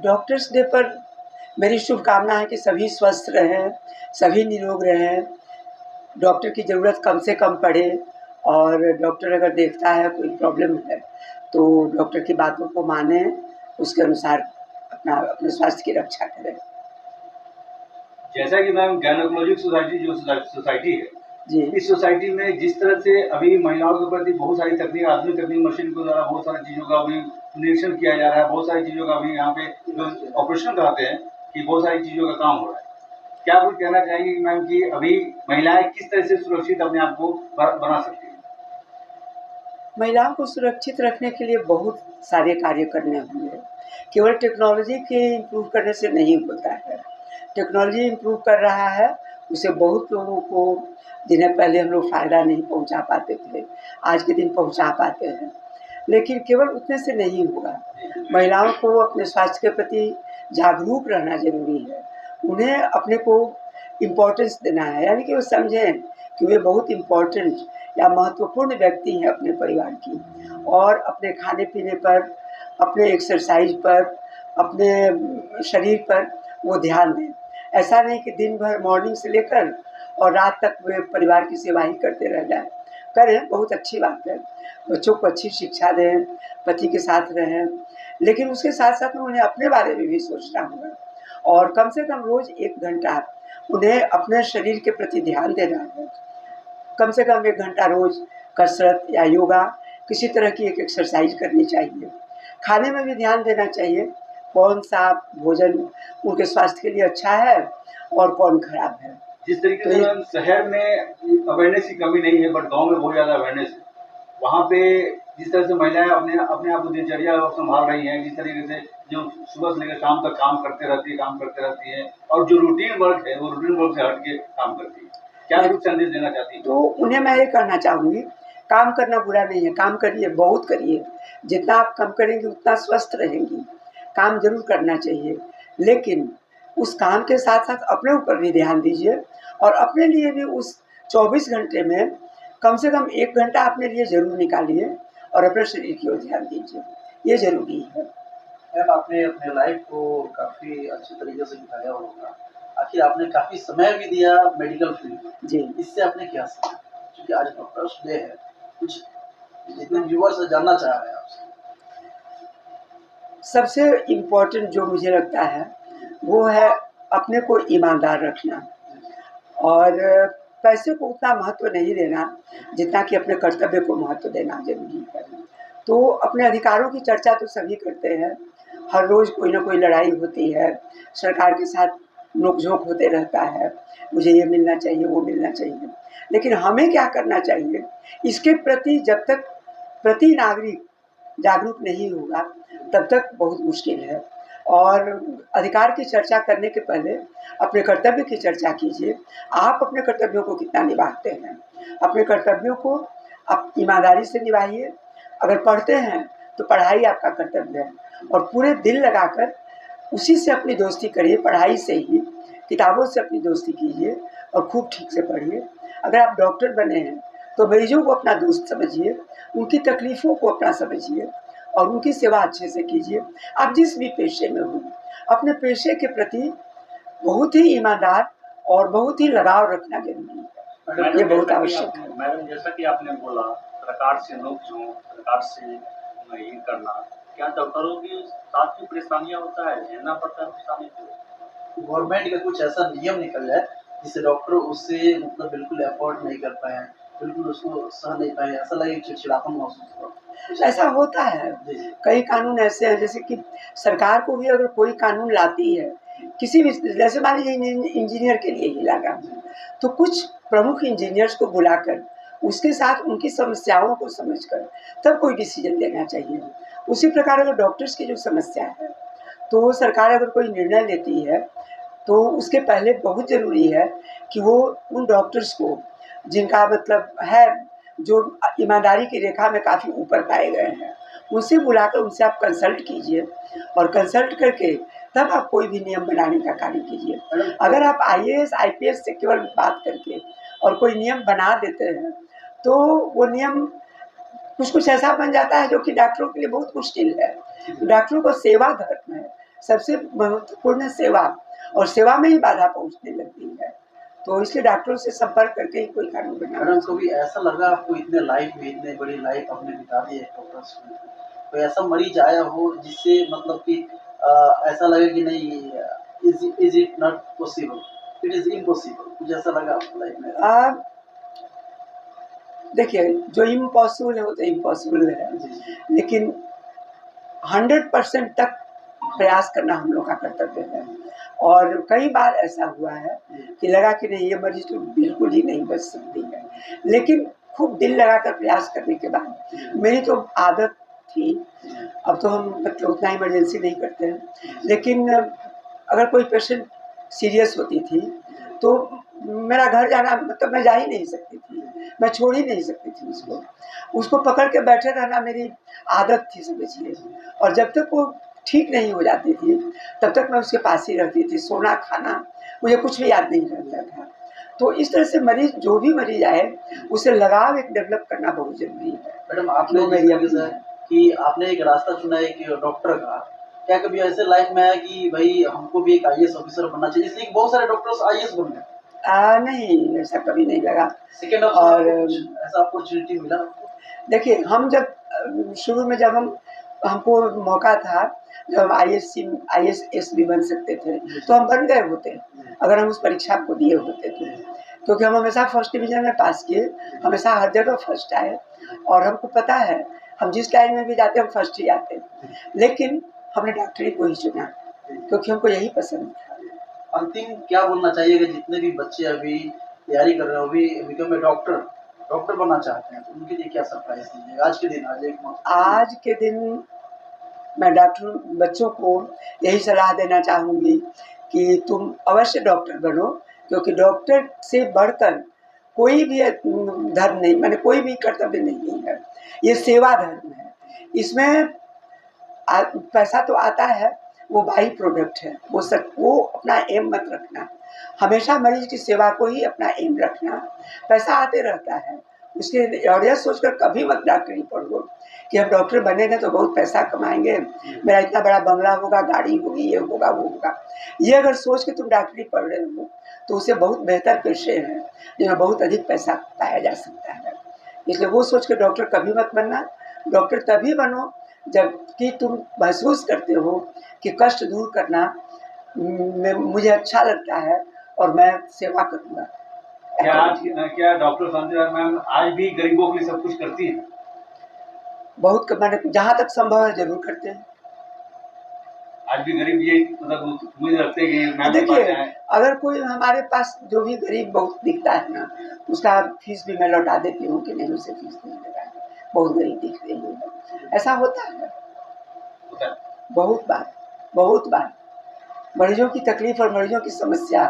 Doctors day पर मेरी शुभकामना है कि सभी स्वस्थ रहें, सभी निरोग रहें, डॉक्टर की ज़रूरत कम से कम पड़े और डॉक्टर अगर देखता है कोई प्रॉब्लम है तो डॉक्टर की बातों को माने, उसके अनुसार अपने स्वास्थ्य की रक्षा करें। जैसा कि मैम गायनेकोलॉजिक सोसाइटी जो सोसाइटी है जी, इस सोसाइटी में जिस तरह से अभी महिलाओं के प्रति बहुत सारी तकनीक आधुनिक तकनीक मशीन के द्वारा बहुत सारी चीज़ों का अभी निरीक्षण किया जा रहा है, बहुत सारी चीज़ों का अभी यहाँ पे जो ऑपरेशन कराते हैं कि बहुत सारी चीज़ों का काम हो रहा है। क्या कुछ कहना चाहेंगे मैम कि अभी महिलाएं किस तरह से सुरक्षित अपने आप को बना सकती हैं? महिलाओं को सुरक्षित रखने के लिए बहुत सारे कार्य करने होंगे। केवल टेक्नोलॉजी के इम्प्रूव करने से नहीं होता है। टेक्नोलॉजी इम्प्रूव कर रहा है, उससे बहुत लोगों को जिन्हें पहले हम लोग फ़ायदा नहीं पहुंचा पाते थे, आज के दिन पहुंचा पाते हैं। लेकिन केवल उतने से नहीं होगा। महिलाओं को अपने स्वास्थ्य के प्रति जागरूक रहना ज़रूरी है। उन्हें अपने को इम्पोर्टेंस देना है, यानी कि वो समझें कि वे बहुत इम्पोर्टेंट या महत्वपूर्ण व्यक्ति हैं अपने परिवार की, और अपने खाने-पीने पर, अपने एक्सरसाइज पर, अपने शरीर पर वो ध्यान दें। ऐसा नहीं कि दिन भर मॉर्निंग से लेकर और रात तक वे परिवार की सेवा ही करते रह जाएँ। करें, बहुत अच्छी बात है। बच्चों को अच्छी शिक्षा दें, पति के साथ रहें, लेकिन उसके साथ-साथ में उन्हें अपने बारे में भी सोचना होगा और कम से कम रोज़ 1 घंटा उन्हें अपने शरीर के प्रति ध्यान देना है। कम से कम 1 घंटा रोज़ कसरत या योगा, किसी तरह की एक एक्सरसाइज करनी चाहिए। खाने में भी ध्यान देना चाहिए, कौन-सा भोजन उनके स्वास्थ्य के लिए अच्छा है और कौन खराब है। जिस तरीके तो से ये मैम शहर में अवेयरनेस की कमी नहीं है बट गांव में बहुत ज़्यादा अवेयरनेस है। वहाँ पे जिस तरह से महिलाएं अपने आप को दिनचर्या संभाल रही हैं, जिस तरीके से जो सुबह से लेकर शाम तक काम करते रहती हैं और जो रूटीन वर्क है वो रूटीन वर्क से हट के काम करती है। क्या मैं कुछ संदेश देना चाहती हैं? तो उन्हें मैं ये कहना चाहूँगी, काम करना बुरा नहीं है, काम करिए, बहुत करिए। जितना आप कम करेंगी उतना स्वस्थ रहेंगी। काम ज़रूर करना चाहिए, लेकिन उस काम के साथ-साथ अपने ऊपर भी ध्यान दीजिए और अपने लिए भी उस 24 घंटे में कम से कम 1 घंटा अपने लिए ज़रूर निकालिए और अपने शरीर की ओर ध्यान दीजिए। ये ज़रूरी है। मैम आपने अपने लाइफ को काफ़ी अच्छे तरीके से बिताया होगा। आखिर आपने काफ़ी समय भी दिया मेडिकल फील्ड में। जी। इससे आपने क्या सीखा? क्योंकि आज डॉक्टर्स डे है, कुछ जितने व्यूअर्स जानना चाह रहे हैं आपसे। सबसे इम्पोर्टेंट जो मुझे लगता है, वो है अपने को ईमानदार रखना और पैसे को उतना महत्व नहीं देना, जितना कि अपने कर्तव्य को महत्व देना ज़रूरी है। तो अपने अधिकारों की चर्चा तो सभी करते हैं, हर रोज़ कोई ना कोई लड़ाई होती है, सरकार के साथ नोक-झोंक होते रहता है, मुझे ये मिलना चाहिए, वो मिलना चाहिए। लेकिन हमें क्या करना चाहिए, इसके प्रति जब तक प्रति नागरिक जागरूक नहीं होगा, तब तक बहुत मुश्किल है। और अधिकार की चर्चा करने के पहले अपने कर्तव्य की चर्चा कीजिए। आप अपने कर्तव्यों को कितना निभाते हैं? अपने कर्तव्यों को आप ईमानदारी से निभाइए। अगर पढ़ते हैं, तो पढ़ाई आपका कर्तव्य है और पूरे दिल लगाकर उसी से अपनी दोस्ती करिए, पढ़ाई से ही, किताबों से अपनी दोस्ती कीजिए और खूब ठीक से पढ़िए। अगर आप डॉक्टर बने हैं, तो मरीजों को अपना दोस्त समझिए, उनकी तकलीफ़ों को अपना समझिए और उनकी सेवा अच्छे से कीजिए। आप जिस भी पेशे में हों, अपने पेशे के प्रति बहुत ही ईमानदार और बहुत ही लगाव रखना ज़रूरी है। ये बहुत आवश्यक है। मैडम जैसा कि आपने बोला सरकार से नोक-झोंक, सरकार से ये करना, क्या डॉक्टरों के साथ भी परेशानियाँ होता है, झेलना पड़ता है परेशानी को? गवर्नमेंट का कुछ ऐसा नियम निकल जाए जिससे डॉक्टर उससे मतलब बिल्कुल अफोर्ड नहीं कर पाएँ, बिल्कुल उसको सह नहीं पाएँ, ऐसा लगे चिड़चिड़ापन महसूस हो। ऐसा होता है। जी, जी। कई कानून ऐसे हैं, जैसे कि सरकार को भी अगर कोई कानून लाती है, किसी भी, जैसे मान लीजिए इंजीनियर के लिए ही लगा, तो कुछ प्रमुख इंजीनियर्स को बुलाकर उसके साथ उनकी समस्याओं को समझकर तब कोई डिसीजन लेना चाहिए। उसी प्रकार अगर डॉक्टर्स की जो समस्या है, तो सरकार अगर कोई निर्णय लेती है, तो उसके पहले बहुत ज़रूरी है कि वो उन डॉक्टर्स को, जिनका मतलब है, जो ईमानदारी की रेखा में काफ़ी ऊपर पाए गए हैं, उनसे बुलाकर उनसे आप कंसल्ट कीजिए और कंसल्ट करके तब आप कोई भी नियम बनाने का कार्य कीजिए। अगर आप आईएएस, आईपीएस से केवल बात करके और कोई नियम बना देते हैं, तो वो नियम कुछ-कुछ ऐसा बन जाता है जो कि डॉक्टरों के लिए बहुत मुश्किल है। डॉक्टरों को सेवा धर्म है, सबसे महत्वपूर्ण सेवा, और सेवा में ही बाधा पहुंचने लगती है। तो इसलिए डॉक्टरों से संपर्क करके ही कोई कानून बनाना मैडम चाहिए। कभी ऐसा लगा आपको इतने लाइफ में इतने बड़ी लाइफ आपने बिता दी है डॉक्टर्स में, कोई ऐसा मरीज आया हो जिससे मतलब कि ऐसा लगे कि नहीं is it not possible, it is impossible, कुछ ऐसा लगा आपको लाइफ में? देखिए, जो इम्पॉसिबल है वो तो इम्पॉसिबल है, जी जी लेकिन 100% तक प्रयास करना हम लोग का कर्तव्य है। और कई बार ऐसा हुआ है कि लगा कि नहीं, ये मरीज तो बिल्कुल ही नहीं बच सकती है, लेकिन खूब दिल लगाकर प्रयास करने के बाद, मेरी तो आदत थी, अब तो हम मतलब उतना इमरजेंसी नहीं करते हैं, लेकिन अगर कोई पेशेंट सीरियस होती थी तो मेरा घर जाना मतलब मैं जा ही नहीं सकती थी, मैं छोड़ ही नहीं सकती थी उसको पकड़ के बैठे रहना मेरी आदत थी, समझिए। और जब तक वो ठीक नहीं हो जाती थी तब तक मैं उसके पास ही रहती थी, सोना खाना मुझे कुछ भी याद नहीं रहता था। तो इस तरह से मरीज, जो भी मरीज आए, उसे लगाव एक डेवलप करना बहुत जरूरी है। मैडम आपने जो जिस मेरी तरीके से कि आपने एक रास्ता चुना है कि डॉक्टर का, क्या कभी ऐसे लाइफ में आया कि भाई हमको भी एक आईएएस ऑफिसर बनना चाहिए, इसलिए बहुत सारे डॉक्टर्स आईएएस बन गए? नहीं, ऐसा कभी नहीं लगा। सेकेंड और ऑप्शन ऐसा अपॉर्चुनिटी मिला आपको? देखिए, हम जब शुरू में जब हमको मौका था, जब हम आईएएस भी बन सकते थे, तो हम बन गए होते अगर हम उस परीक्षा को दिए होते तो, क्योंकि हम हमेशा फर्स्ट डिवीजन में पास किए, हमेशा हर जगह फर्स्ट आए, और हमको पता है हम जिस लाइन में भी जाते हम फर्स्ट ही आते। लेकिन हमने डॉक्टरी को ही चुना क्योंकि हमको यही पसंद था। अंतिम क्या बोलना चाहिएगा जितने भी बच्चे अभी तैयारी कर रहे हो, अभी बिकम ए डॉक्टर, डॉक्टर बनना चाहते हैं, तो उनके लिए क्या सरप्राइज दीजिएगा आज के दिन? आज एक आज के दिन मैं डॉक्टर बच्चों को यही सलाह देना चाहूँगी कि तुम अवश्य डॉक्टर बनो, क्योंकि डॉक्टर से बढ़कर कोई भी धर्म नहीं, माने कोई भी कर्तव्य नहीं है, ये सेवा धर्म है। इसमें पैसा तो आता है, वो बाई प्रोडक्ट है, वो अपना एम मत रखना, हमेशा मरीज की सेवा को ही अपना एम रखना। पैसा आते रहता है उसके, और यह सोचकर कभी मत डॉक्टरी पढ़ो कि हम डॉक्टर बनेंगे तो बहुत पैसा कमाएंगे, मेरा इतना बड़ा बंगला होगा, गाड़ी होगी, ये होगा वो होगा। ये अगर सोच के तुम डॉक्टरी पढ़ रहे हो तो उससे बहुत बेहतर पेशे हैं जिनमें बहुत अधिक पैसा पाया जा सकता है। इसलिए वो सोच के डॉक्टर कभी मत बनना। डॉक्टर तभी बनो जबकि तुम महसूस करते हो कि कष्ट दूर करना मुझे अच्छा लगता है और मैं सेवा करूँगा। क्या डॉक्टर शांति मैम आज भी गरीबों के लिए सब कुछ करती है? बहुत मैंने जहाँ तक संभव है जरूर करते हैं। आज भी गरीब ये मतलब उम्मीद रखते हैं कि मैम देखिए, अगर कोई हमारे पास जो भी गरीब बहुत दिखता है ना, उसका फीस भी मैं लौटा देती हूँ कि नहीं, उसे फीस नहीं लगा, बहुत गरीब दिख रही है, ऐसा होता है बहुत बार। मरीजों की तकलीफ और मरीजों की समस्या